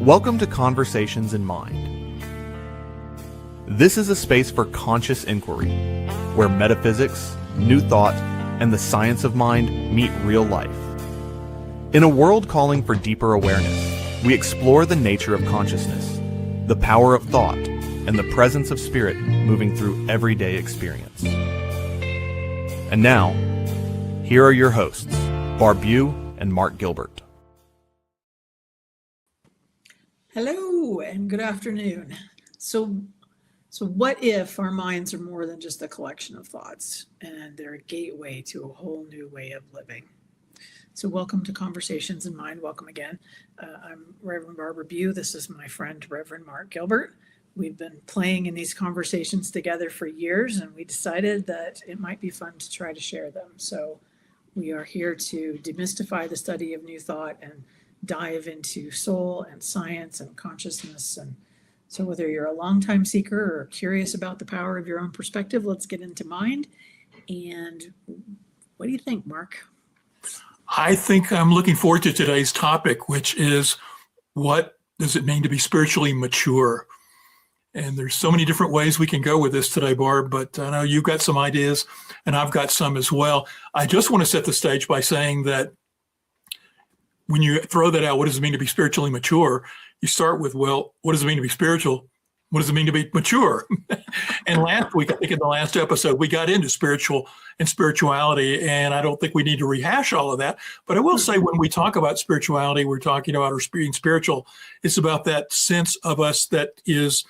Welcome to Conversations in Mind. This is a space for conscious inquiry, where metaphysics, new thought, and the science of mind meet real life. In a world calling for deeper awareness, we explore the nature of consciousness, the power of thought, and the presence of spirit moving through everyday experience. And now, here are your hosts, Barb Bue and Mark Gilbert. Hello and good afternoon. So what if our minds are more than just a collection of thoughts and they're a gateway to a whole new way of living? So welcome to Conversations in Mind. Welcome again. I'm Reverend Barb Bue. This is my friend, Reverend Mark Gilbert. We've been playing in these conversations together for years, and we decided that it might be fun to try to share them. So we are here to demystify the study of new thought and dive into soul and science and consciousness. And so whether you're a longtime seeker or curious about the power of your own perspective, let's get into mind. And what do you think, Mark? I think I'm looking forward to today's topic, which is, what does it mean to be spiritually mature? And there's so many different ways we can go with this today, Barb, but I know you've got some ideas and I've got some as well. I just want to set the stage by saying that when you throw that out, what does it mean to be spiritually mature? You start with, well, what does it mean to be spiritual? What does it mean to be mature? And last week, I think in the last episode, we got into spiritual and spirituality, and I don't think we need to rehash all of that. But I will say, when we talk about spirituality, we're talking about our being spiritual. It's about that sense of us that is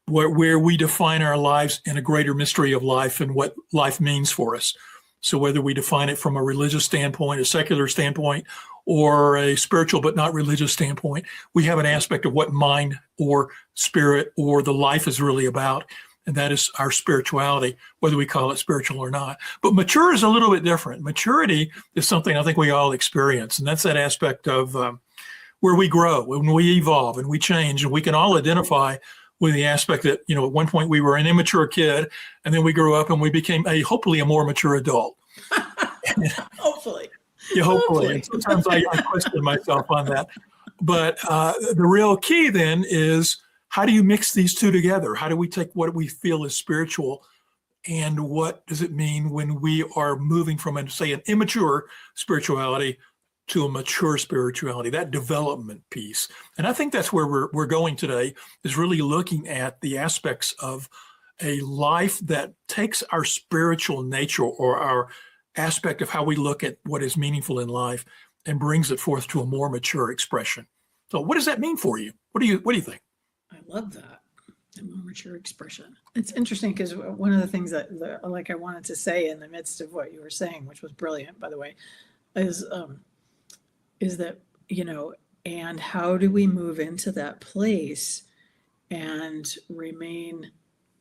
where we define our lives in a greater mystery of life and what life means for us. So whether we define it from a religious standpoint, a secular standpoint, or a spiritual but not religious standpoint, we have an aspect of what mind or spirit or the life is really about, and that is our spirituality, whether we call it spiritual or not. But mature is a little bit different. Maturity is something I think we all experience, and that's that aspect of where we grow and we evolve and we change, and we can all identify with the aspect that, at one point we were an immature kid, and then we grew up and we became hopefully a more mature adult. Hopefully. Yeah, hopefully. And sometimes I question myself on that. But the real key then is, how do you mix these two together? How do we take what we feel is spiritual, and what does it mean when we are moving from, say, an immature spirituality to a mature spirituality, that development piece? And I think that's where we're going today, is really looking at the aspects of a life that takes our spiritual nature, or our aspect of how we look at what is meaningful in life, and brings it forth to a more mature expression. So what does that mean for you? What do you think? I love that. A more mature expression. It's interesting because one of the things that I wanted to say in the midst of what you were saying, which was brilliant, by the way, is that, and how do we move into that place and remain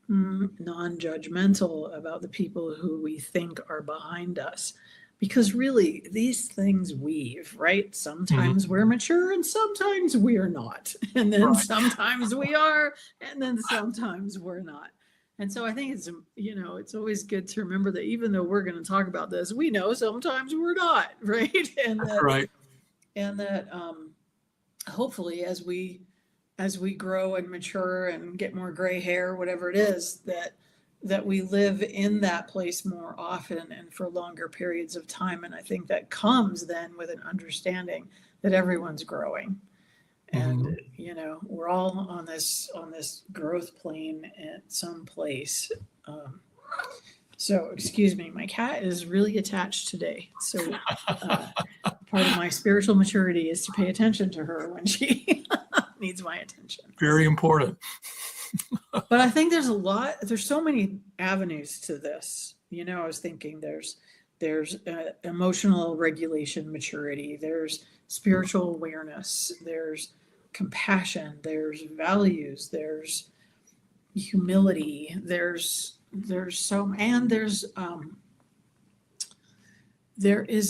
non-judgmental about the people who we think are behind us? Because really, these things weave, right? Sometimes we're mature and sometimes we're not. And then sometimes we are, and then sometimes we're not. And so I think it's, it's always good to remember that even though we're going to talk about this, we know sometimes we're not, right? And that hopefully as we grow and mature and get more gray hair, whatever it is, that we live in that place more often and for longer periods of time. And I think that comes then with an understanding that everyone's growing. And, we're all on this growth plane at some place. So excuse me, my cat is really attached today. So part of my spiritual maturity is to pay attention to her when she needs my attention. Very important. But I think there's so many avenues to this. I was thinking there's emotional regulation maturity, there's spiritual awareness, there's compassion, there's values, there's humility, there is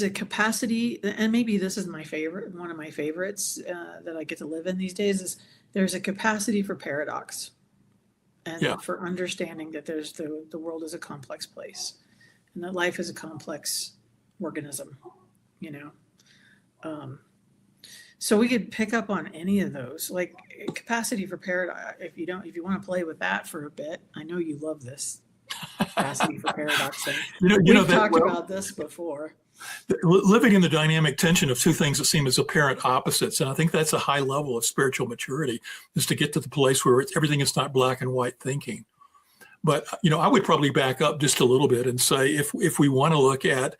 a capacity, and maybe this is one of my favorites that I get to live in these days, is there's a capacity for paradox and for understanding that there's the world is a complex place and that life is a complex organism, So we could pick up on any of those, like capacity for paradox. If you want to play with that for a bit, I know you love this capacity for paradox thing. We've talked about this before. Living in the dynamic tension of two things that seem as apparent opposites. And I think that's a high level of spiritual maturity, is to get to the place where everything is not black and white thinking. But, I would probably back up just a little bit and say, if we want to look at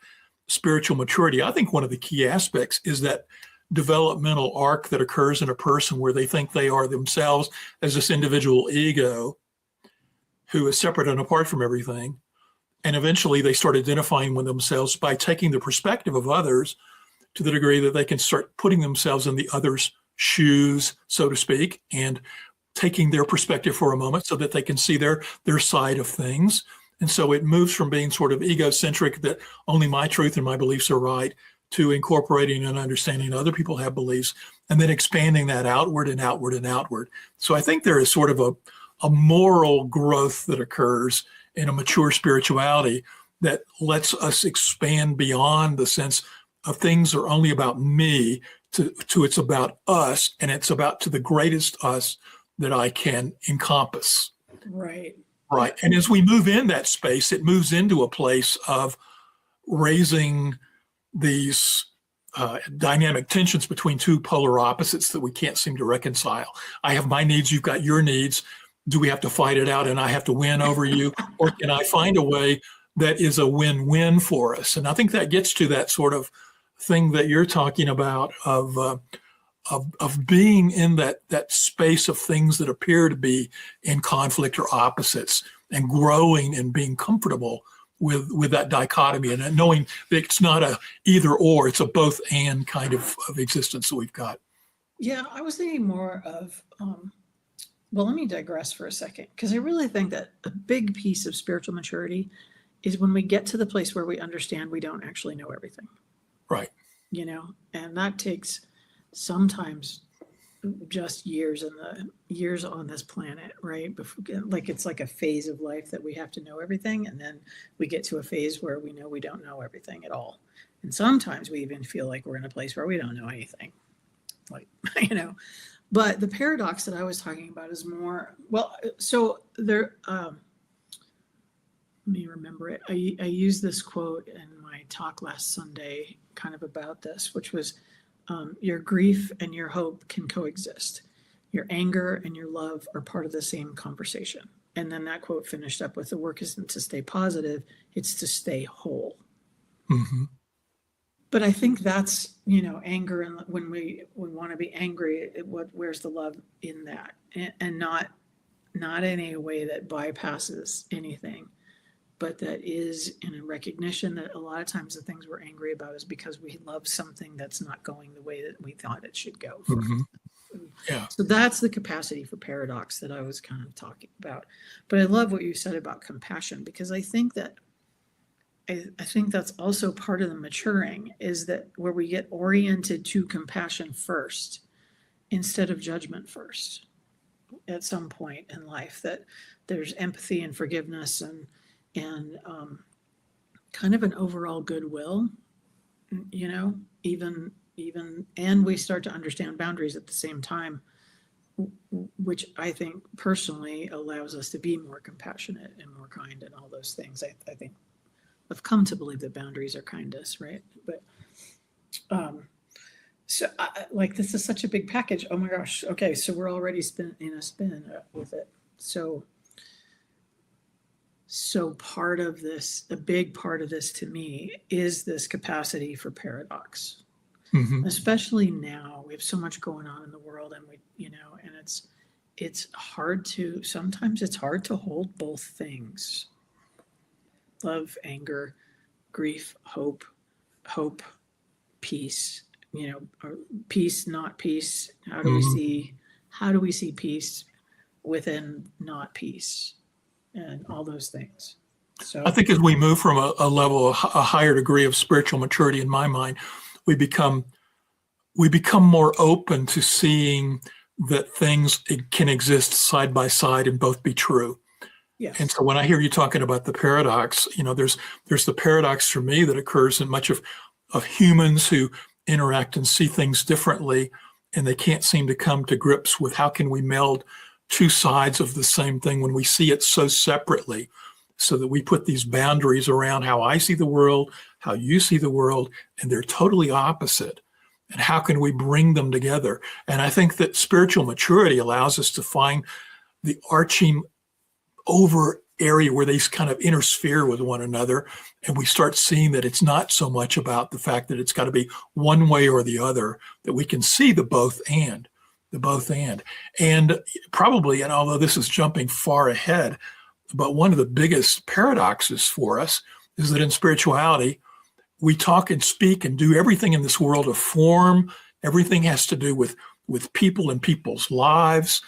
spiritual maturity, I think one of the key aspects is that developmental arc that occurs in a person where they think they are themselves as this individual ego who is separate and apart from everything. And eventually they start identifying with themselves by taking the perspective of others to the degree that they can start putting themselves in the other's shoes, so to speak, and taking their perspective for a moment so that they can see their side of things. And so it moves from being sort of egocentric, that only my truth and my beliefs are right, to incorporating and understanding other people have beliefs, and then expanding that outward and outward and outward. So I think there is sort of a moral growth that occurs in a mature spirituality that lets us expand beyond the sense of things are only about me to it's about us, and it's about to the greatest us that I can encompass. Right. Right. And as we move in that space, it moves into a place of raising these dynamic tensions between two polar opposites that we can't seem to reconcile. I have my needs, you've got your needs. Do we have to fight it out and I have to win over you? Or can I find a way that is a win-win for us? And I think that gets to that sort of thing that you're talking about of being in that space of things that appear to be in conflict or opposites, and growing and being comfortable with that dichotomy, and knowing that it's not a either or, it's a both and kind of existence that we've got. Yeah, I was thinking more of, well, let me digress for a second, because I really think that a big piece of spiritual maturity is when we get to the place where we understand we don't actually know everything. Right. And that takes sometimes just years on this planet, right? Like it's like a phase of life that we have to know everything, and then we get to a phase where we know we don't know everything at all. And sometimes we even feel like we're in a place where we don't know anything, like But the paradox that I was talking about is more, well, so there, let me remember it. I used this quote in my talk last Sunday kind of about this, which was, your grief and your hope can coexist. Your anger and your love are part of the same conversation. And then that quote finished up with, the work isn't to stay positive, it's to stay whole. Mm-hmm. But I think that's, anger, and when we want to be angry, where's the love in that? And not in a way that bypasses anything, but that is in a recognition that a lot of times the things we're angry about is because we love something that's not going the way that we thought it should go. Mm-hmm. Yeah. So that's the capacity for paradox that I was kind of talking about. But I love what you said about compassion, because I think that's also part of the maturing, is that where we get oriented to compassion first instead of judgment first at some point in life, that there's empathy and forgiveness and kind of an overall goodwill, even, and we start to understand boundaries at the same time, which I think personally allows us to be more compassionate and more kind and all those things. I think I've come to believe that boundaries are kindness, right? But so like, this is such a big package. Oh my gosh. Okay, so we're already spinning with it. So part of this, a big part of this to me, is this capacity for paradox. Mm-hmm. Especially now, we have so much going on in the world, and and sometimes it's hard to hold both things. Love, anger, grief, hope, peace, or peace, not peace. How do we see peace within not peace, and all those things? So I think as we move from a level, a higher degree of spiritual maturity, in my mind, we become more open to seeing that things can exist side by side and both be true. Yes. And so when I hear you talking about the paradox, there's the paradox for me that occurs in much of humans who interact and see things differently. and they can't seem to come to grips with how can we meld two sides of the same thing when we see it so separately, so that we put these boundaries around how I see the world, how you see the world, and they're totally opposite. And how can we bring them together? And I think that spiritual maturity allows us to find the arching over area where they kind of intersphere with one another. And we start seeing that it's not so much about the fact that it's got to be one way or the other, that we can see the both and. And probably, and although this is jumping far ahead, but one of the biggest paradoxes for us is that in spirituality, we talk and speak and do everything in this world of form. Everything has to do with people and people's lives.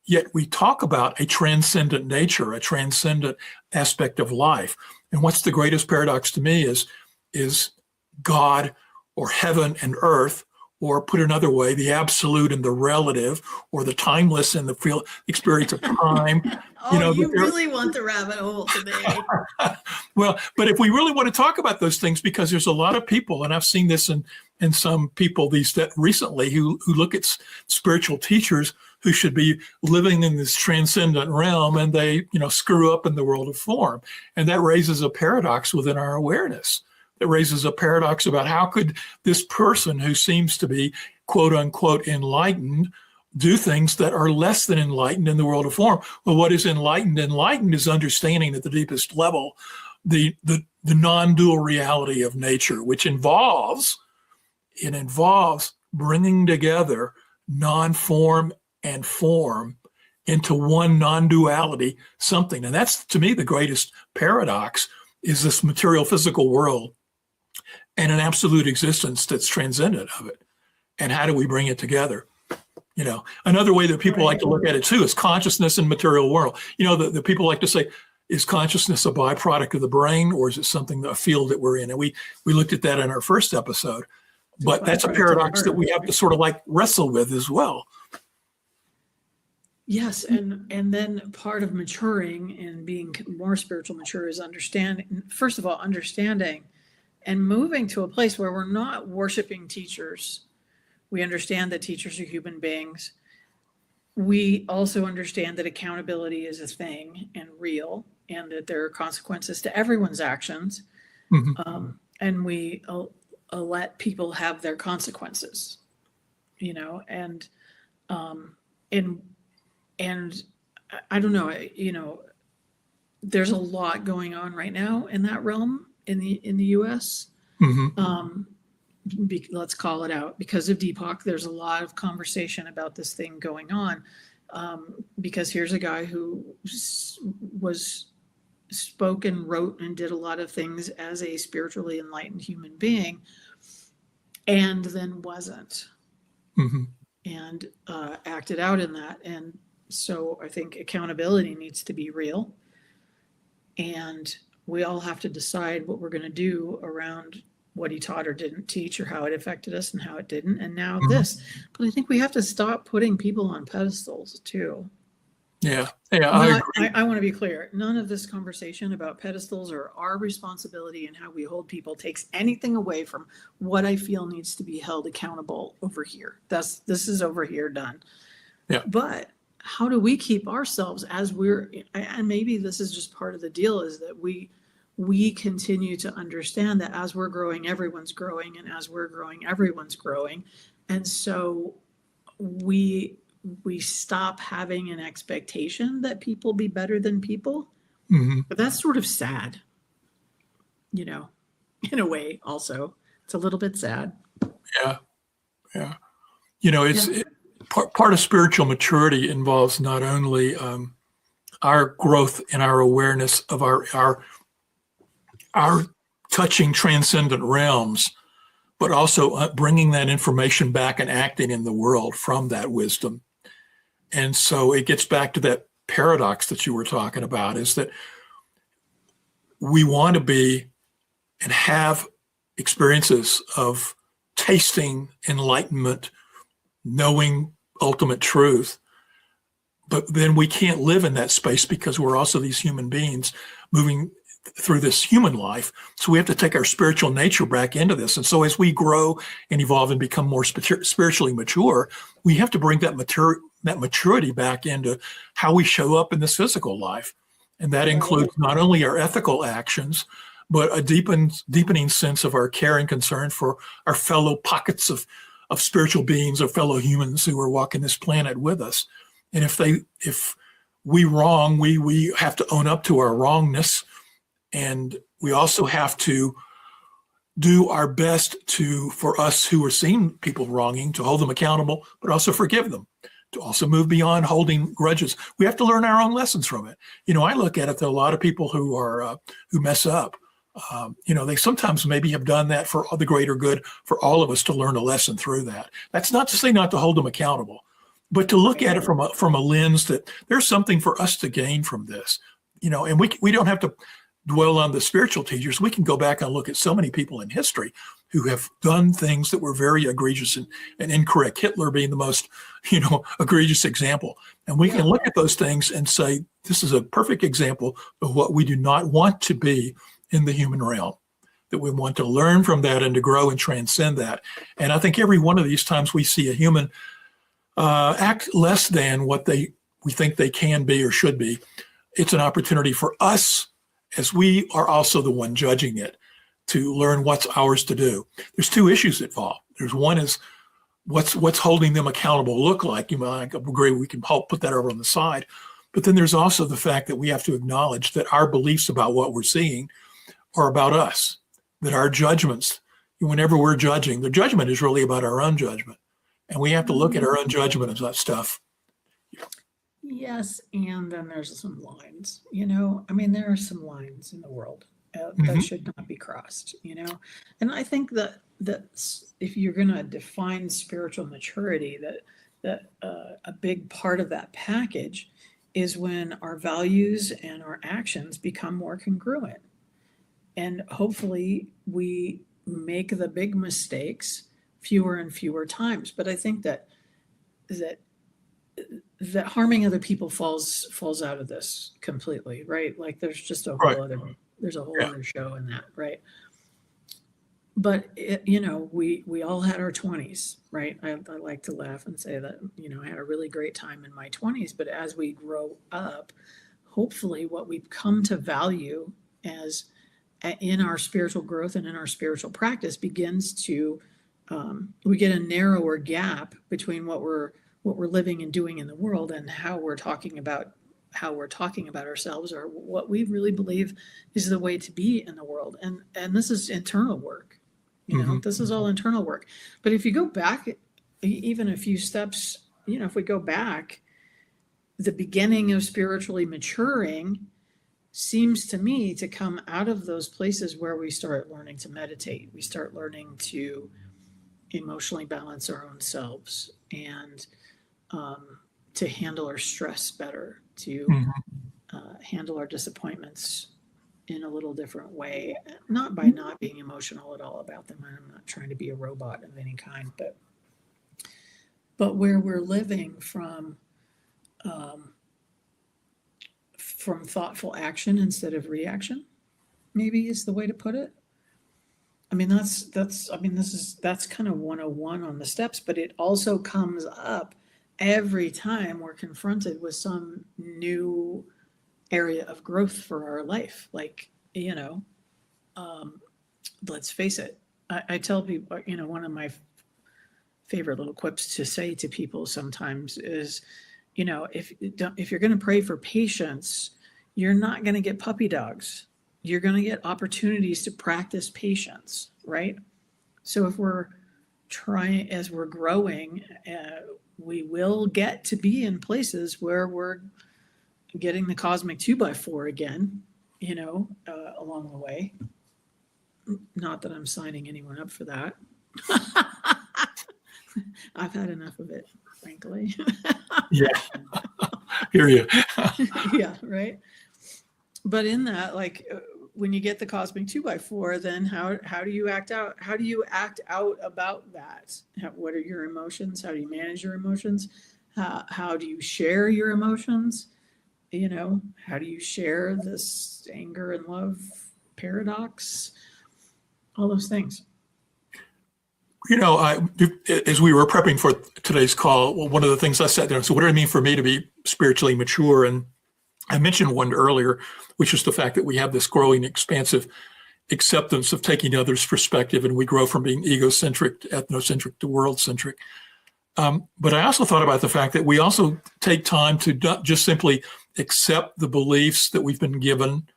Yet we talk about a transcendent nature, a transcendent aspect of life. And what's the greatest paradox to me is God or heaven and earth, or put another way, the absolute and the relative, or the timeless and the experience of time. You really want the rabbit hole today. Well, but if we really want to talk about those things, because there's a lot of people, and I've seen this in some people recently who look at spiritual teachers who should be living in this transcendent realm, and they screw up in the world of form. And that raises a paradox within our awareness. It raises a paradox about how could this person who seems to be quote unquote enlightened do things that are less than enlightened in the world of form. Well, what is enlightened? Enlightened is understanding at the deepest level the non-dual reality of nature, which involves bringing together non-form and form into one non-duality something. And that's, to me, the greatest paradox, is this material physical world and an absolute existence that's transcendent of it. And how do we bring it together? Another way that people like to look at it too is consciousness and material world. The people like to say, is consciousness a byproduct of the brain, or is it a field that we're in? And we looked at that in our first episode, but that's a paradox that we have to sort of wrestle with as well. Yes, and then part of maturing and being more spiritual mature is understanding and moving to a place where we're not worshiping teachers. We understand that teachers are human beings. We also understand that accountability is a thing and real, and that there are consequences to everyone's actions. Mm-hmm. And we let people have their consequences, and I don't know, there's a lot going on right now in that realm in the U.S. Mm-hmm. Let's call it out. Because of Deepak, there's a lot of conversation about this thing going on. Because here's a guy who spoke and wrote and did a lot of things as a spiritually enlightened human being, and then wasn't, mm-hmm. and acted out in that. And so I think accountability needs to be real, and we all have to decide what we're going to do around what he taught or didn't teach, or how it affected us and how it didn't. And now mm-hmm. this, but I think we have to stop putting people on pedestals too. Yeah. I agree. I want to be clear. None of this conversation about pedestals or our responsibility and how we hold people takes anything away from what I feel needs to be held accountable over here. This is over here done. Yeah. But how do we keep ourselves and maybe this is just part of the deal, is that we continue to understand that as we're growing, everyone's growing, and as we're growing, everyone's growing. And so we stop having an expectation that people be better than people. Mm-hmm. But that's sort of sad, in a way. Also, it's a little bit sad. Yeah. Part of spiritual maturity involves not only our growth in our awareness of our touching transcendent realms, but also bringing that information back and acting in the world from that wisdom. And so it gets back to that paradox that you were talking about, is that we want to be and have experiences of tasting enlightenment, knowing ultimate truth, but then we can't live in that space because we're also these human beings moving through this human life. So we have to take our spiritual nature back into this. And so as we grow and evolve and become more spiritually mature, we have to bring that maturity back into how we show up in this physical life. And that includes not only our ethical actions, but a deepening sense of our care and concern for our fellow pockets of spiritual beings or fellow humans who are walking this planet with us. And if we wrong, we have to own up to our wrongness. And we also have to do our best for us who are seeing people wronging, to hold them accountable, but also forgive them, to also move beyond holding grudges. We have to learn our own lessons from it. I look at it that a lot of people who mess up, they sometimes maybe have done that for the greater good for all of us to learn a lesson through that. That's not to say not to hold them accountable, but to look at it from a lens that there's something for us to gain from this. And we don't have to dwell on the spiritual teachers. We can go back and look at so many people in history who have done things that were very egregious and incorrect. Hitler being the most, egregious example. And we can look at those things and say, this is a perfect example of what we do not want to be in the human realm, that we want to learn from that and to grow and transcend that. And I think every one of these times we see a human act less than what we think they can be or should be, it's an opportunity for us, as we are also the one judging it, to learn what's ours to do. There's two issues involved. There's one is what's holding them accountable look like. I agree, we can put that over on the side. But then there's also the fact that we have to acknowledge that our beliefs about what we're seeing are about us, that our judgments, whenever we're judging, the judgment is really about our own judgment. And we have to look at our own judgment of that stuff. Yes, and then there's some lines, there are some lines in the world that should not be crossed, and I think that if you're going to define spiritual maturity, that a big part of that package is when our values and our actions become more congruent, and hopefully we make the big mistakes fewer and fewer times. But I think that harming other people falls out of this completely, right? Like there's just a whole other show in that, right? But we all had our 20s, right? I like to laugh and say that I had a really great time in my 20s, but as we grow up, hopefully what we've come to value as in our spiritual growth and in our spiritual practice begins to we get a narrower gap between what we're living and doing in the world and how we're talking about ourselves, or what we really believe is the way to be in the world. And this is internal work. This is all internal work. But if you go back even a few steps, if we go back, the beginning of spiritually maturing seems to me to come out of those places where we start learning to meditate. We start learning to emotionally balance our own selves and to handle our stress better, to handle our disappointments in a little different way, not by not being emotional at all about them. I'm not trying to be a robot of any kind, but where we're living from thoughtful action instead of reaction, maybe is the way to put it. That's kind of 101 on the steps, but it also comes up every time we're confronted with some new area of growth for our life. Like, let's face it. I tell people, one of my favorite little quips to say to people sometimes is, if you're going to pray for patience, you're not going to get puppy dogs. You're going to get opportunities to practice patience, right? So if we're trying, as we're growing, we will get to be in places where we're getting the cosmic 2x4 again, along the way. Not that I'm signing anyone up for that. I've had enough of it, frankly. Yeah. Hear you. Yeah, right. But in that, like, when you get the cosmic 2x4, then how do you act out? How do you act out about that? What are your emotions? How do you manage your emotions? How do you share your emotions? how do you share this anger and love paradox? All those things. As we were prepping for today's call, one of the things I sat there and said, what do it mean for me to be spiritually mature? And I mentioned one earlier, which is the fact that we have this growing, expansive acceptance of taking others' perspective, and we grow from being egocentric to ethnocentric to world-centric. But I also thought about the fact that we also take time to not just simply accept the beliefs that we've been given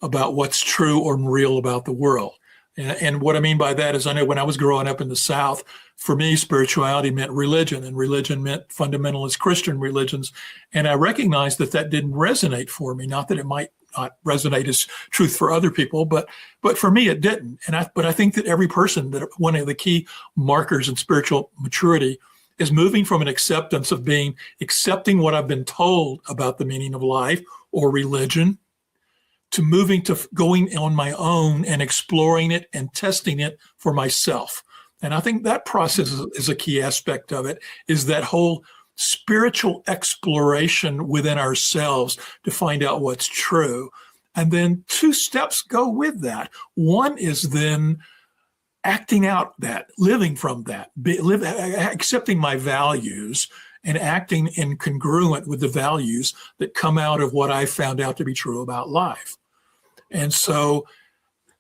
about what's true or real about the world. And what I mean by that is, I know when I was growing up in the South, for me, spirituality meant religion, and religion meant fundamentalist Christian religions. And I recognized that that didn't resonate for me. Not that it might not resonate as truth for other people, but for me, it didn't. But I think that every person, that one of the key markers in spiritual maturity is moving from an acceptance of accepting what I've been told about the meaning of life or religion, to moving to going on my own and exploring it and testing it for myself. And I think that process is a key aspect of it, is that whole spiritual exploration within ourselves to find out what's true. And then 2 steps go with that. One is then acting out that, living from that, accepting my values and acting in congruent with the values that come out of what I found out to be true about life. And so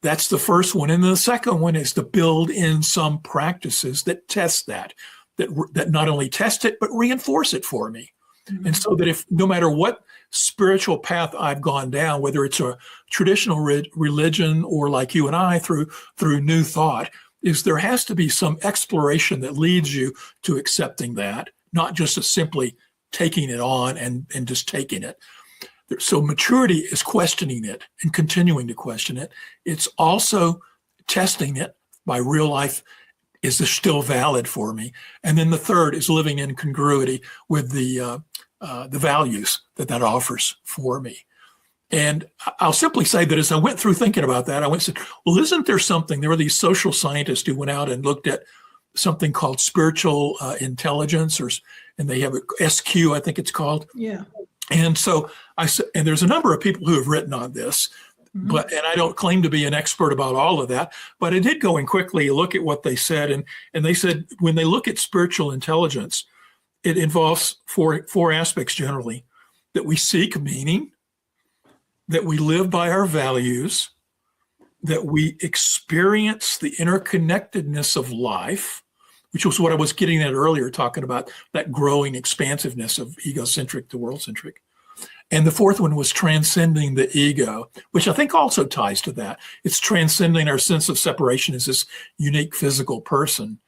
that's the first one. And the second one is to build in some practices that test that not only test it, but reinforce it for me. Mm-hmm. And so that if no matter what spiritual path I've gone down, whether it's a traditional religion or like you and I through New Thought, is there has to be some exploration that leads you to accepting that, not just as simply taking it on and just taking it. So maturity is questioning it and continuing to question it. It's also testing it by real life. Is this still valid for me? And then the third is living in congruity with the values that offers for me. And I'll simply say that as I went through thinking about that, I went and said, well, isn't there something? There were these social scientists who went out and looked at something called spiritual intelligence, and they have a SQ, I think it's called. Yeah. And so I said, and there's a number of people who have written on this, mm-hmm. and I don't claim to be an expert about all of that, but I did go and quickly look at what they said. And they said, when they look at spiritual intelligence, it involves four aspects generally: that we seek meaning, that we live by our values, that we experience the interconnectedness of life, which was what I was getting at earlier, talking about that growing expansiveness of egocentric to world-centric. And the fourth one was transcending the ego, which I think also ties to that. It's transcending our sense of separation as this unique physical person,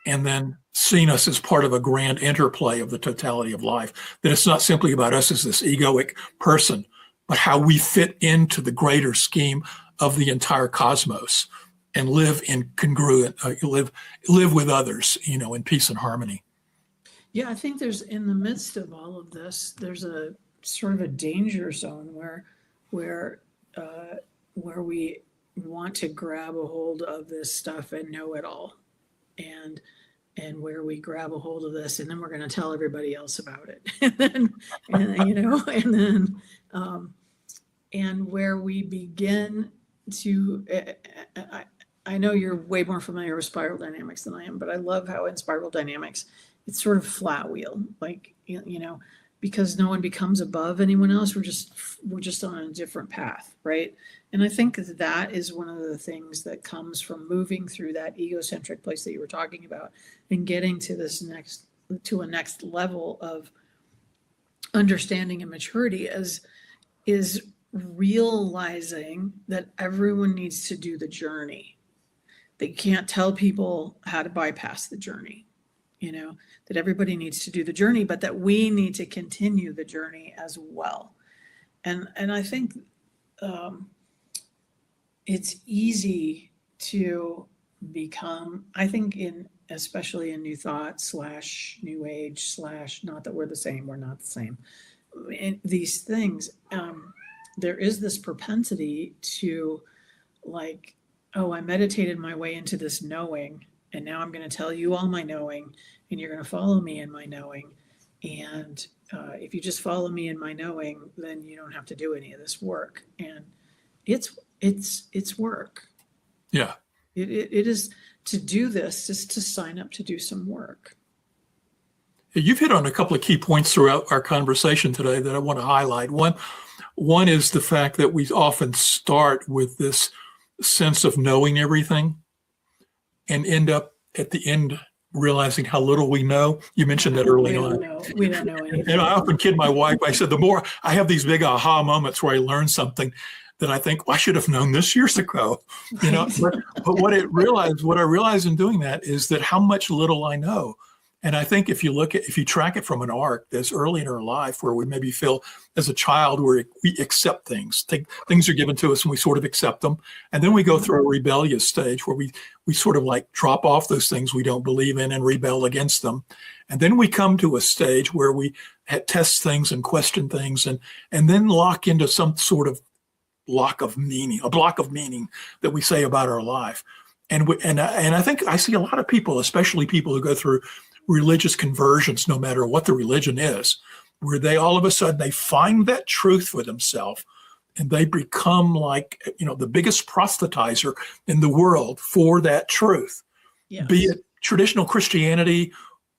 and then seeing us as part of a grand interplay of the totality of life, that it's not simply about us as this egoic person, but how we fit into the greater scheme of the entire cosmos and live in congruent, live with others, in peace and harmony. Yeah, I think there's, in the midst of all of this, there's a sort of a danger zone where we want to grab a hold of this stuff and know it all, and where we grab a hold of this and then we're going to tell everybody else about it, and where we begin to. I know you're way more familiar with spiral dynamics than I am, but I love how in spiral dynamics, it's sort of flat wheel, like, because no one becomes above anyone else. We're just on a different path, right? And I think that is one of the things that comes from moving through that egocentric place that you were talking about and getting to a next level of understanding and maturity is realizing that everyone needs to do the journey. They can't tell people how to bypass the journey, that everybody needs to do the journey, but that we need to continue the journey as well. And I think it's easy to become, I think especially in New Thought / New Age / not that we're the same, we're not the same. In these things, there is this propensity to like, oh, I meditated my way into this knowing, and now I'm going to tell you all my knowing, and you're going to follow me in my knowing. And if you just follow me in my knowing, then you don't have to do any of this work. And it's work. Yeah. It is to do this, just to sign up to do some work. You've hit on a couple of key points throughout our conversation today that I want to highlight. One is the fact that we often start with this sense of knowing everything and end up at the end realizing how little we know. You mentioned that early on. We don't know anything. And I often kid my wife. I said, the more I have these big aha moments where I learn something that I think, well, I should have known this years ago, you know. But what I realized in doing that is that how much little I know. And I think if you track it from an arc that's early in our life where we maybe feel as a child where we accept things, things are given to us and we sort of accept them. And then we go through a rebellious stage where we sort of like drop off those things we don't believe in and rebel against them. And then we come to a stage where we test things and question things and then lock into some sort of block of meaning that we say about our life. And I think I see a lot of people, especially people who go through religious conversions, no matter what the religion is, where they all of a sudden they find that truth for themselves and they become like, the biggest proselytizer in the world for that truth. Yes. Be it traditional Christianity,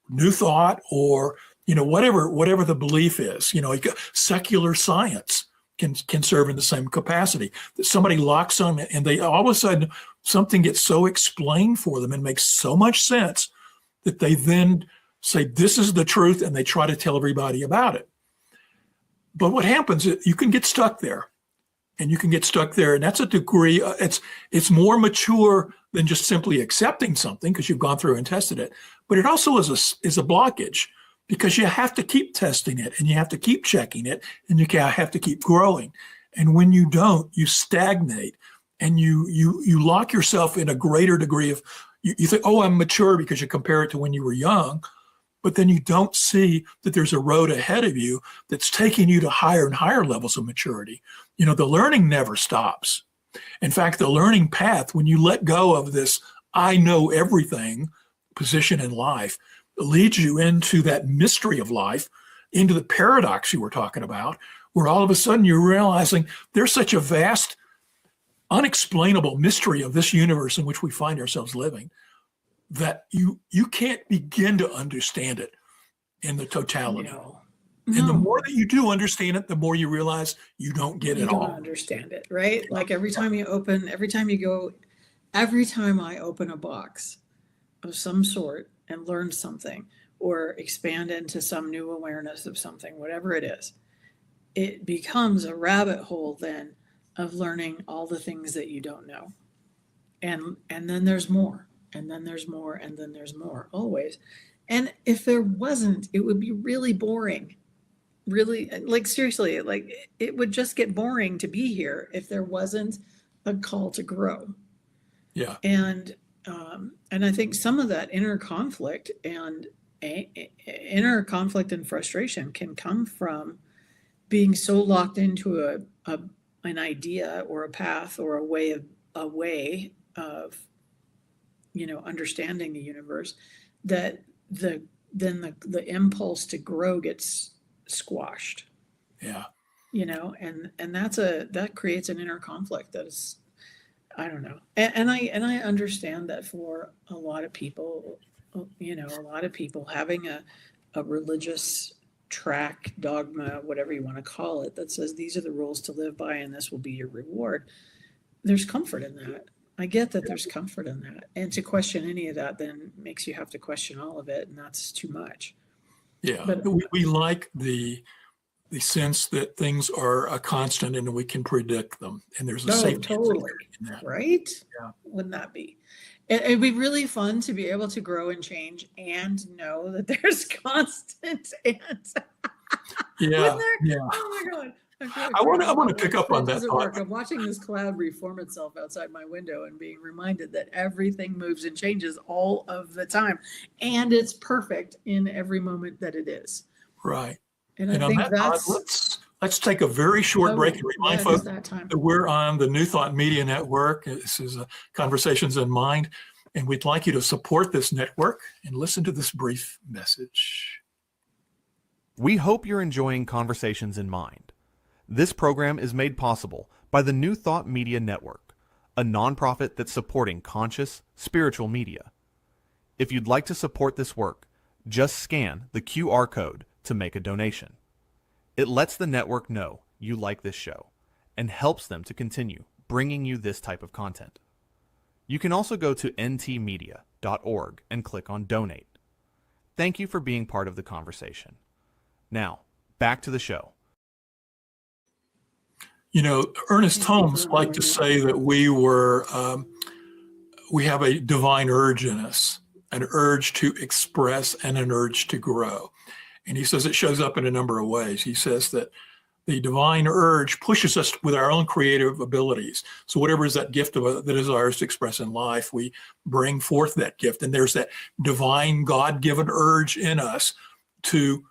New Thought, or, whatever the belief is, secular science can serve in the same capacity. That somebody locks on and they all of a sudden something gets so explained for them and makes so much sense that they then say, this is the truth, and they try to tell everybody about it. But what happens is you can get stuck there, and that's a degree, it's more mature than just simply accepting something because you've gone through and tested it. But it also is a blockage because you have to keep testing it, and you have to keep checking it, and you have to keep growing. And when you don't, you stagnate, and you lock yourself in a greater degree of, you think, oh, I'm mature because you compare it to when you were young, but then you don't see that there's a road ahead of you that's taking you to higher and higher levels of maturity. The learning never stops. In fact, the learning path, when you let go of this I know everything position in life, leads you into that mystery of life, into the paradox you were talking about, where all of a sudden you're realizing there's such a vast unexplainable mystery of this universe in which we find ourselves living that you can't begin to understand it in the totality. No. And the more that you do understand it, the more you realize you don't get it all. You don't understand it, right? Like every time I open a box of some sort and learn something or expand into some new awareness of something, whatever it is, it becomes a rabbit hole then of learning all the things that you don't know. And then there's more, and then there's more, and then there's more, always. And if there wasn't, it would be really boring. Really, like seriously, like it would just get boring to be here if there wasn't a call to grow. Yeah. And I think some of that inner conflict and frustration can come from being so locked into an idea or a path or a way of understanding the universe that the impulse to grow gets squashed. Yeah. And that creates an inner conflict that is, I don't know. And I understand that for a lot of people, having a religious track, dogma, whatever you want to call it, that says these are the rules to live by and this will be your reward. There's comfort in that. I get that there's comfort in that. And to question any of that then makes you have to question all of it, and that's too much. Yeah, but we like the sense that things are a constant and we can predict them, and there's a safety totally in that. Right? Yeah. Wouldn't that be? It'd be really fun to be able to grow and change and know that there's constant and yeah. Oh my God. I want to pick up on that thought. I'm watching this cloud reform itself outside my window and being reminded that everything moves and changes all of the time. And it's perfect in every moment that it is. Right. And I think that's... Let's take a very short break and remind folks that we're on the New Thought Media Network. This is Conversations in Mind, and we'd like you to support this network and listen to this brief message. We hope you're enjoying Conversations in Mind. This program is made possible by the New Thought Media Network, a nonprofit that's supporting conscious, spiritual media. If you'd like to support this work, just scan the QR code to make a donation. It lets the network know you like this show and helps them to continue bringing you this type of content. You can also go to ntmedia.org and click on Donate. Thank you for being part of the conversation. Now, back to the show. You know, Ernest Holmes liked to say that we have a divine urge in us, an urge to express and an urge to grow. And he says it shows up in a number of ways. He says that the divine urge pushes us with our own creative abilities. So whatever is that gift that is ours to express in life, we bring forth that gift. And there's that divine God-given urge in us to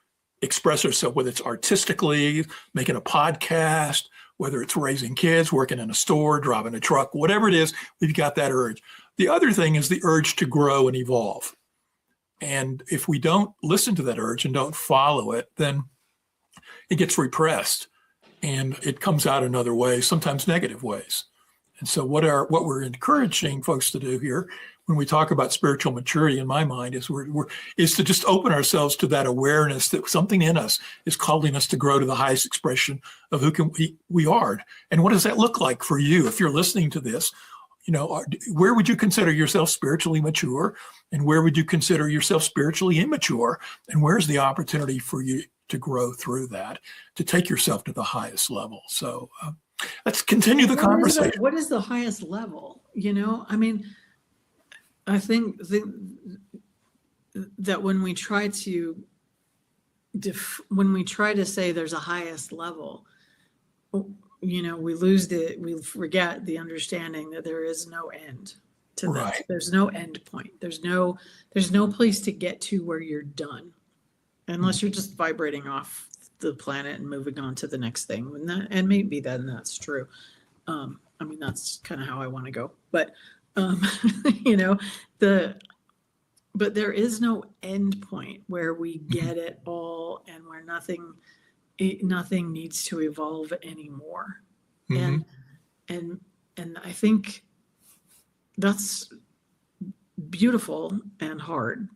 express ourselves, whether it's artistically, making a podcast, whether it's raising kids, working in a store, driving a truck, whatever it is, we've got that urge. The other thing is the urge to grow and evolve. And if we don't listen to that urge and don't follow it, then it gets repressed and it comes out in other ways, sometimes negative ways. And so what we're encouraging folks to do here when we talk about spiritual maturity, in my mind, is is to just open ourselves to that awareness that something in us is calling us to grow to the highest expression of who we are. And what does that look like for you? If you're listening to this, you know, where would you consider yourself spiritually mature, and where would you consider yourself spiritually immature? And where's the opportunity for you to grow through that, to take yourself to the highest level? So let's continue the conversation. What is the highest level? You know, I mean, I think that when we try to say there's a highest level, you know, we forget the understanding that there is no end to that. Right. There's no end point. There's no place to get to where you're done, unless you're just vibrating off the planet and moving on to the next thing. And maybe then that's true. I mean, that's kind of how I want to go, but you know, but there is no end point where we get it all and where nothing needs to evolve anymore. Mm-hmm. And I think that's beautiful and hard,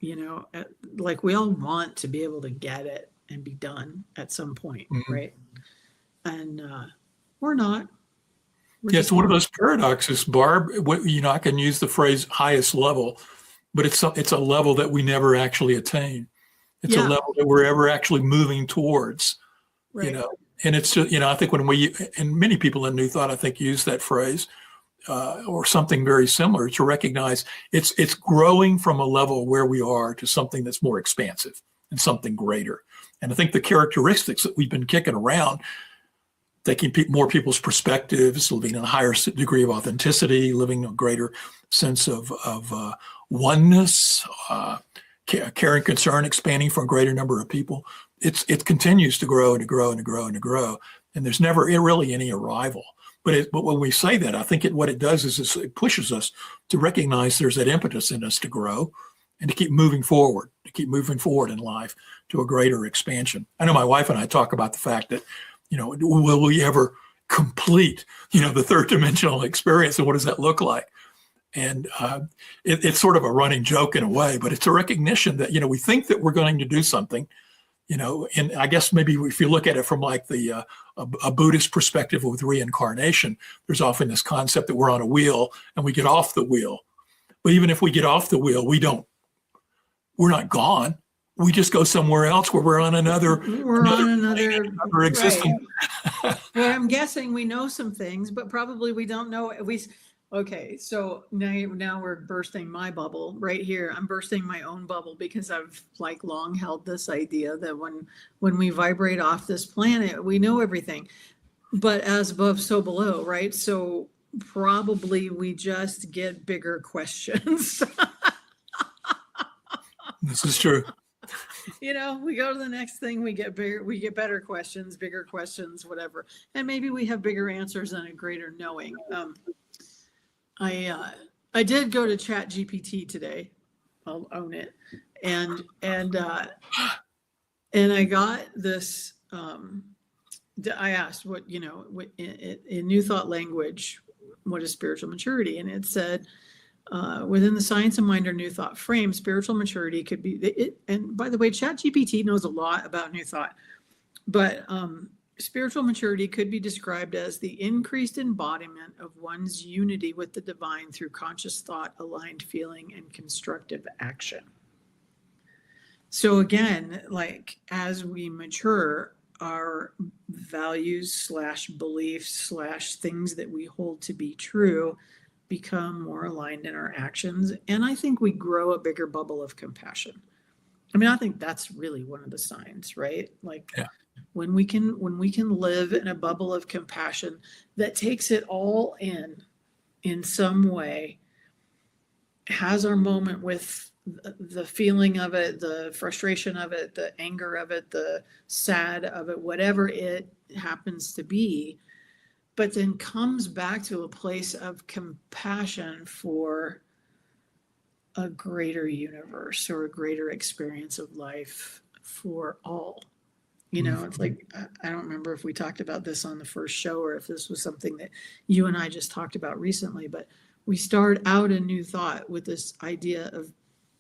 you know, like we all want to be able to get it and be done at some point. Mm-hmm. Right. And we're not. Yeah, it's one of those paradoxes, Barb. You know, I can use the phrase highest level, but it's a level that we never actually attain. It's a level that we're ever actually moving towards, right. You know, and it's just, you know, I think when and many people in New Thought, I think, use that phrase or something very similar to recognize it's growing from a level where we are to something that's more expansive and something greater. And I think the characteristics that we've been kicking around, taking more people's perspectives, living in a higher degree of authenticity, living a greater sense of oneness, care and concern, expanding for a greater number of people. It continues to grow and to grow and to grow and to grow. And there's never really any arrival. But when we say that, I think what it does is it pushes us to recognize there's that impetus in us to grow and to keep moving forward in life to a greater expansion. I know my wife and I talk about the fact that, you know, will we ever complete, you know, the third dimensional experience, and what does that look like? And it's sort of a running joke in a way, but it's a recognition that, you know, we think that we're going to do something, you know, and I guess maybe if you look at it from like a Buddhist perspective with reincarnation, there's often this concept that we're on a wheel and we get off the wheel. But even if we get off the wheel, we're not gone. We just go somewhere else where we're on another existence. Right. Well, I'm guessing we know some things, but probably we don't know. Okay, so now we're bursting my bubble right here. I'm bursting my own bubble because I've like long held this idea that when we vibrate off this planet, we know everything, but as above, so below, right? So probably we just get bigger questions. This is true. You know, we go to the next thing, we get better questions, bigger questions, whatever. And maybe we have bigger answers and a greater knowing. I did go to Chat GPT today. I'll own it. And And I got this, I asked in New Thought language, what is spiritual maturity? And it said, within the science of mind or New Thought frame, spiritual maturity could be, and by the way, ChatGPT knows a lot about New Thought, but spiritual maturity could be described as the increased embodiment of one's unity with the divine through conscious thought, aligned feeling, and constructive action. So again, like as we mature, our values / beliefs / things that we hold to be true become more aligned in our actions. And I think we grow a bigger bubble of compassion. I mean, I think that's really one of the signs, right? Like when we can live in a bubble of compassion that takes it all in some way, has our moment with the feeling of it, the frustration of it, the anger of it, the sad of it, whatever it happens to be, but then comes back to a place of compassion for a greater universe or a greater experience of life for all. You know, it's like, I don't remember if we talked about this on the first show or if this was something that you and I just talked about recently, but we start out in New Thought with this idea of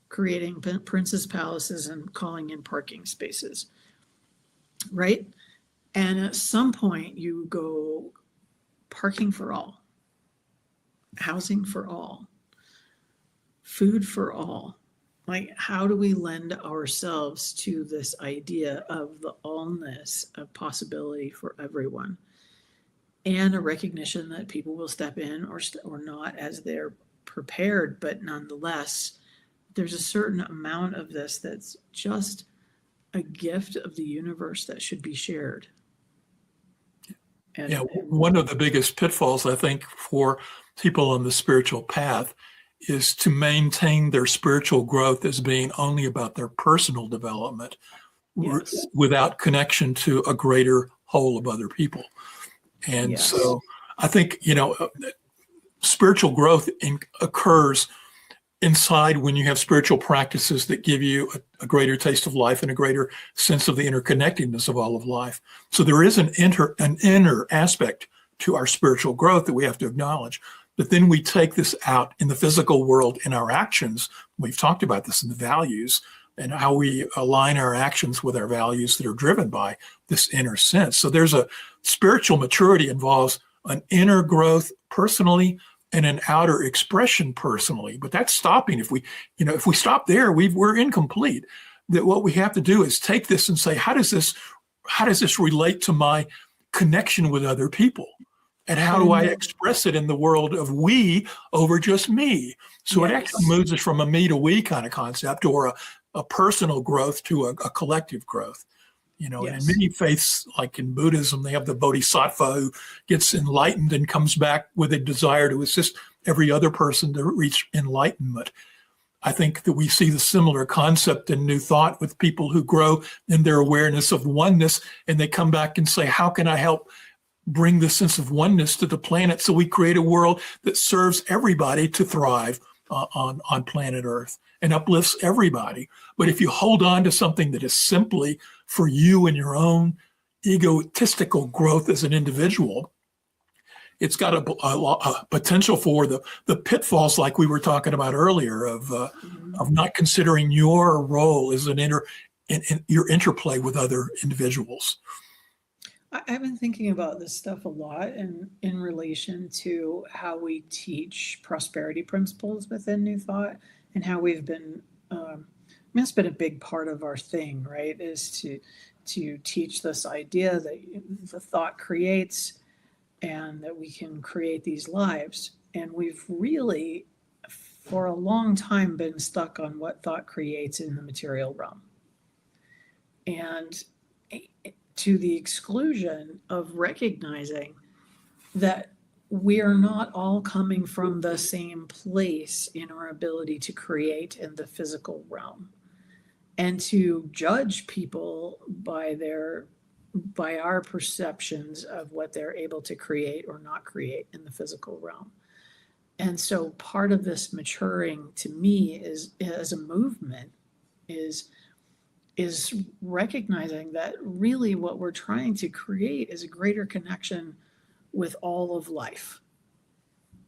creating princess palaces and calling in parking spaces, right? And at some point you go parking for all, housing for all, food for all. Like, how do we lend ourselves to this idea of the allness of possibility for everyone, and a recognition that people will step in or not as they're prepared, but nonetheless, there's a certain amount of this that's just a gift of the universe that should be shared. And one of the biggest pitfalls, I think, for people on the spiritual path is to maintain their spiritual growth as being only about their personal development without connection to a greater whole of other people. And so I think, spiritual growth occurs inside when you have spiritual practices that give you a greater taste of life and a greater sense of the interconnectedness of all of life. So there is an inner aspect to our spiritual growth that we have to acknowledge. But then we take this out in the physical world in our actions. We've talked about this in the values and how we align our actions with our values that are driven by this inner sense. So there's a spiritual maturity involves an inner growth personally and an outer expression personally. But that's stopping. If we stop there, we're incomplete. That what we have to do is take this and say, how does this relate to my connection with other people? And how do I express it in the world of we over just me? So it actually moves us from a me to we kind of concept, or a personal growth to a collective growth. And in many faiths, like in Buddhism, they have the bodhisattva who gets enlightened and comes back with a desire to assist every other person to reach enlightenment. I think that we see the similar concept in New Thought with people who grow in their awareness of oneness, and they come back and say, how can I help bring the sense of oneness to the planet so we create a world that serves everybody to thrive on planet Earth and uplifts everybody. But if you hold on to something that is simply for you and your own egotistical growth as an individual, it's got a potential for the pitfalls like we were talking about earlier of not considering your role as in your interplay with other individuals. I've been thinking about this stuff a lot in relation to how we teach prosperity principles within New Thought, and how we've been, it's been a big part of our thing, right? Is to teach this idea that the thought creates and that we can create these lives. And we've really, for a long time, been stuck on what thought creates in the material realm. And to the exclusion of recognizing that we are not all coming from the same place in our ability to create in the physical realm, and to judge people by our perceptions of what they're able to create or not create in the physical realm. And so part of this maturing to me is, as a movement, is is recognizing that really what we're trying to create is a greater connection with all of life.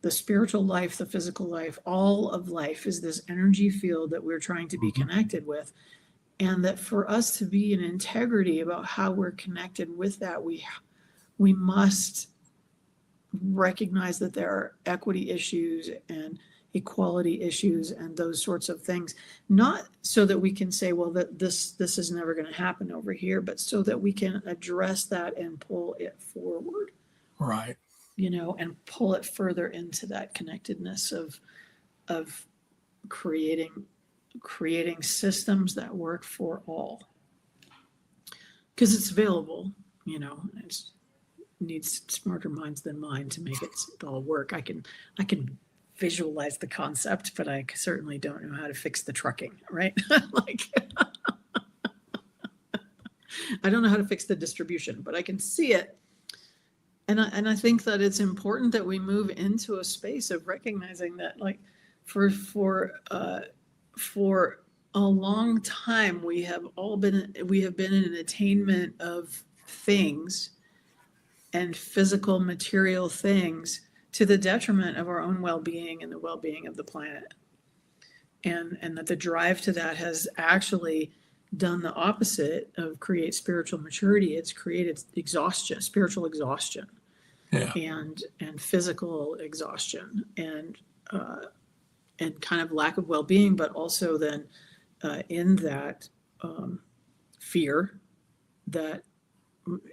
The spiritual life, the physical life, all of life is this energy field that we're trying to be connected with. And that for us to be in integrity about how we're connected with that, we must recognize that there are equity issues and equality issues and those sorts of things, not so that we can say, well, that this is never going to happen over here, but so that we can address that and pull it forward. Right. And pull it further into that connectedness of creating systems that work for all. Because it's available, it needs smarter minds than mine to make it all work. I can visualize the concept, but I certainly don't know how to fix the trucking, right? I don't know how to fix the distribution, but I can see it. And I think that it's important that we move into a space of recognizing that, like, for a long time, we have been in an attainment of things and physical material things to the detriment of our own well-being and the well-being of the planet. And that the drive to that has actually done the opposite of create spiritual maturity. It's created exhaustion, spiritual exhaustion, and physical exhaustion, and kind of lack of well-being, but also then in that fear that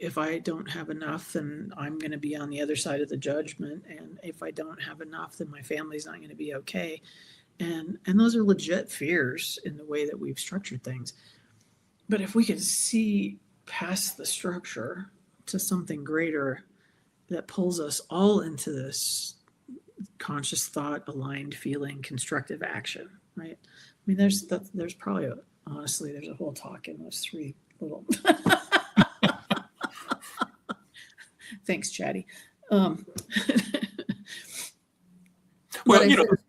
if I don't have enough, then I'm going to be on the other side of the judgment, and if I don't have enough, then my family's not going to be okay. And those are legit fears in the way that we've structured things. But if we could see past the structure to something greater that pulls us all into this conscious thought, aligned feeling, constructive action, right? I mean, there's probably honestly, there's a whole talk in those three little. Thanks, Chatty. Well,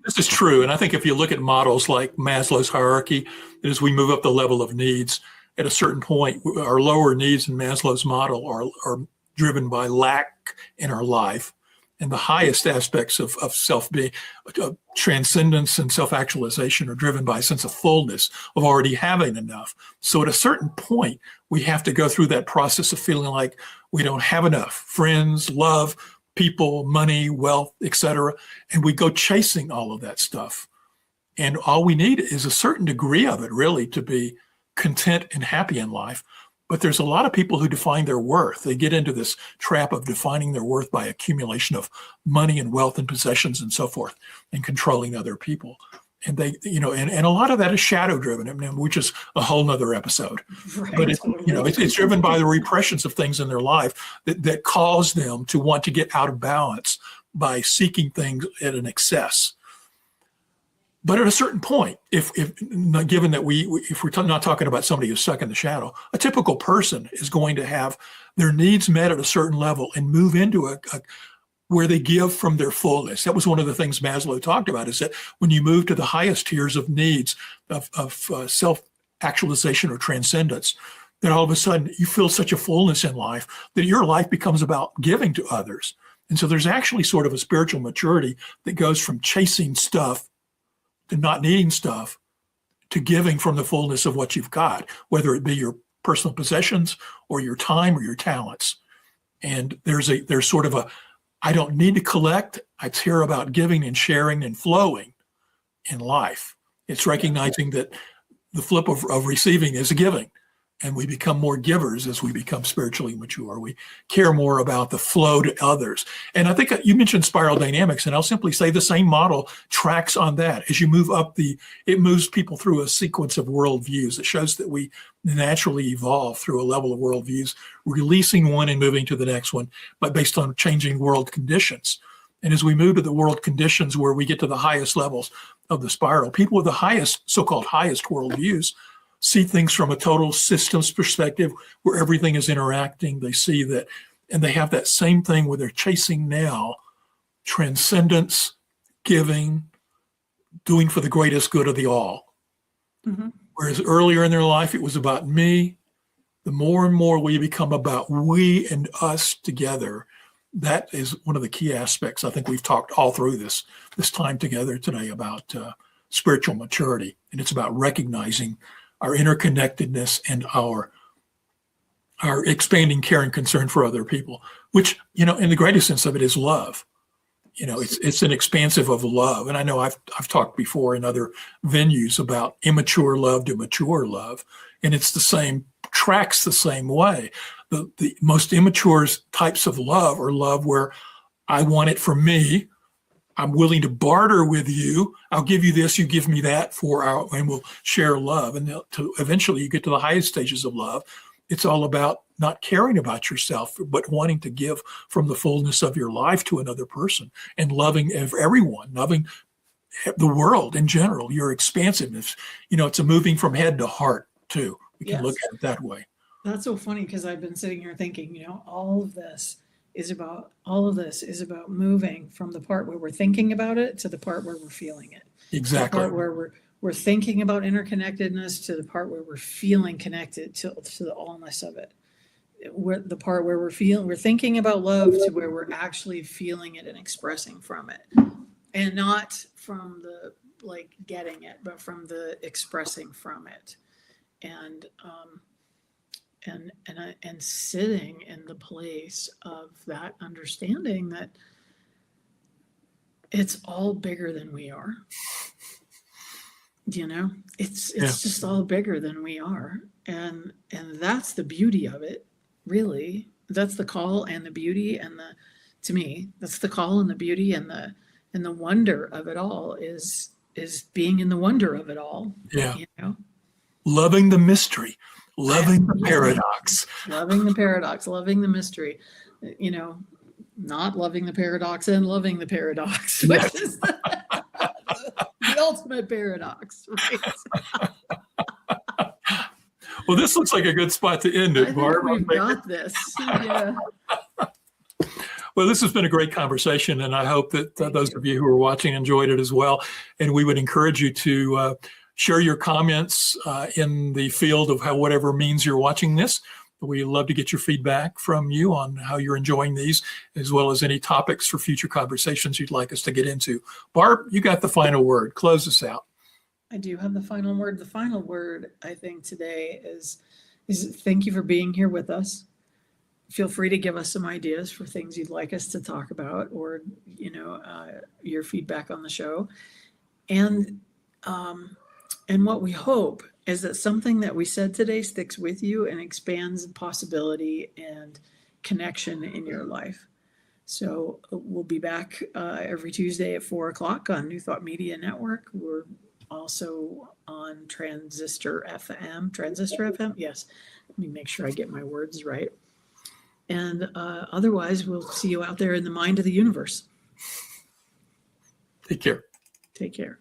this is true. And I think if you look at models like Maslow's hierarchy, as we move up the level of needs, at a certain point, our lower needs in Maslow's model are driven by lack in our life. And the highest aspects of self-being, transcendence and self-actualization are driven by a sense of fullness, of already having enough. So at a certain point, we have to go through that process of feeling like we don't have enough friends, love, people, money, wealth, etc. And we go chasing all of that stuff. And all we need is a certain degree of it, really, to be content and happy in life. But there's a lot of people who define their worth. They get into this trap of defining their worth by accumulation of money and wealth and possessions and so forth, and controlling other people. And they, and a lot of that is shadow driven, which is a whole nother episode. Right, but totally. It's driven by the repressions of things in their life that cause them to want to get out of balance by seeking things at an excess. But at a certain point, if given that if we're not talking about somebody who's stuck in the shadow, a typical person is going to have their needs met at a certain level and move into where they give from their fullness. That was one of the things Maslow talked about, is that when you move to the highest tiers of needs of self-actualization or transcendence, then all of a sudden you feel such a fullness in life that your life becomes about giving to others. And so there's actually sort of a spiritual maturity that goes from chasing stuff to not needing stuff, to giving from the fullness of what you've got, whether it be your personal possessions or your time or your talents. And there's sort of I don't need to collect. It's here about giving and sharing and flowing in life. It's recognizing that the flip of receiving is a giving. And we become more givers as we become spiritually mature. We care more about the flow to others. And I think you mentioned spiral dynamics, and I'll simply say the same model tracks on that. As you move up it moves people through a sequence of worldviews. It shows that we naturally evolve through a level of worldviews, releasing one and moving to the next one, but based on changing world conditions. And as we move to the world conditions where we get to the highest levels of the spiral, people with the highest, so-called highest worldviews, see things from a total systems perspective where everything is interacting. They see that, and they have that same thing where they're chasing now transcendence, giving, doing for the greatest good of the all. Mhm. Whereas earlier in their life, it was about me. The more and more we become about we and us together, that is one of the key aspects. I think we've talked all through this time together today about spiritual maturity, and it's about recognizing our interconnectedness and our expanding care and concern for other people, which, in the greatest sense of it, is love. It's an expansive of love. And I know I've talked before in other venues about immature love to mature love, and it's tracks the same way. The most immature types of love are love where I want it for me. I'm willing to barter with you. I'll give you this, you give me that and we'll share love. And eventually you get to the highest stages of love. It's all about not caring about yourself, but wanting to give from the fullness of your life to another person and loving everyone, loving the world in general, your expansiveness. It's a moving from head to heart too. We can look at it that way. That's so funny because I've been sitting here thinking, all of this is about moving from the part where we're thinking about it to the part where we're feeling it. Exactly. The part where we're thinking about interconnectedness to the part where we're feeling connected to the allness of it. The part where we're thinking about love to where we're actually feeling it and expressing from it, and not from the getting it, but from the expressing from it, and sitting in the place of that understanding that it's all bigger than we are. It's just all bigger than we are, and that's the beauty of it. Really, that's the call and the beauty, and to me, that's the call and the beauty and the wonder of it all is being in the wonder of it all. Yeah. Loving the mystery, loving the paradox. Loving the paradox, loving the mystery. Not loving the paradox and loving the paradox, which is the ultimate paradox, right? Well, this looks like a good spot to end it, Barb. We've got this. Yeah. Well, this has been a great conversation, and I hope that those of you who are watching enjoyed it as well. And we would encourage you to share your comments in the field of whatever means you're watching this. We'd love to get your feedback from you on how you're enjoying these, as well as any topics for future conversations you'd like us to get into. Barb, you got the final word. Close us out. I do have the final word. The final word, I think, today is thank you for being here with us. Feel free to give us some ideas for things you'd like us to talk about, or your feedback on the show. And what we hope is that something that we said today sticks with you and expands possibility and connection in your life. So we'll be back every Tuesday at 4:00 on New Thought Media Network. We're also on Transistor FM. Yes. Let me make sure I get my words right. And otherwise, we'll see you out there in the mind of the universe. Take care. Take care.